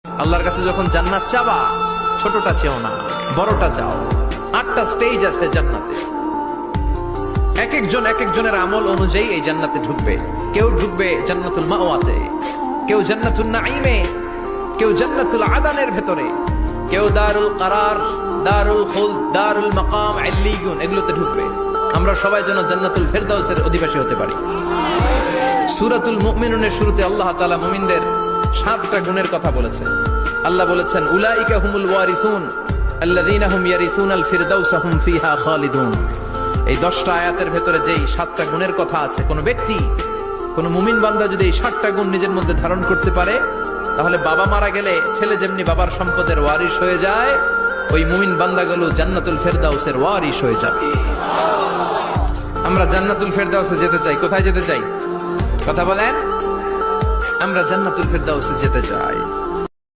আল্লাহর কাছে যখন জান্নাত চাবা, ছোটটা চেও না, বড়টা চাও। 8টা স্টেজ আছে জান্নাতে। এক একজনের আমল অনুযায়ী এই জান্নাতে ঢুকবে। কেউ ঢুকবে জান্নাতুল মাওয়াতে, কেউ জান্নাতুল নাঈমে, কেউ জান্নাতুল আদানের ভেতরে, কেউ দারুল কারার, দারুল খুলদ, দারুল মাকাম, ইল্লিয়ুন এগুলোতে ঢুকবে। আমরা সবাই যেন জান্নাতুল ফেরদাউসের অধিবাসী হতে পারি। সূরাতুল মুমিনুনের শুরুতে আল্লাহ তাআলা মুমিনদের 7টা গুণের কথা বলেছেন। আল্লাহ বলেছেন, উলাইকা হুমুল ওয়ারিসুন আল্লাযীনা হুম ইয়ারিসুনাল ফিরদাউসা হুম ফিহা খালিদুন। এই 10টা আয়াতের ভেতরে যেই 7টা গুণের কথা আছে, কোন ব্যক্তি, কোন মুমিন বান্দা যদি এই 7টা গুণ নিজের মধ্যে ধারণ করতে পারে, তাহলে বাবা মারা গেলে ছেলে যেমনি বাবার সম্পদের ওয়ারিশ হয়ে যায়, ওই মুমিন বান্দাগুলো জান্নাতুল ফেরদাউসের ওয়ারিশ হয়ে যাবে। আমরা জান্নাতুল ফেরদাউসে যেতে চাই। কোথায় যেতে চাই? কথা বলেন। আমরা জান্নাতুল ফেরদাউসে যেতে চাই।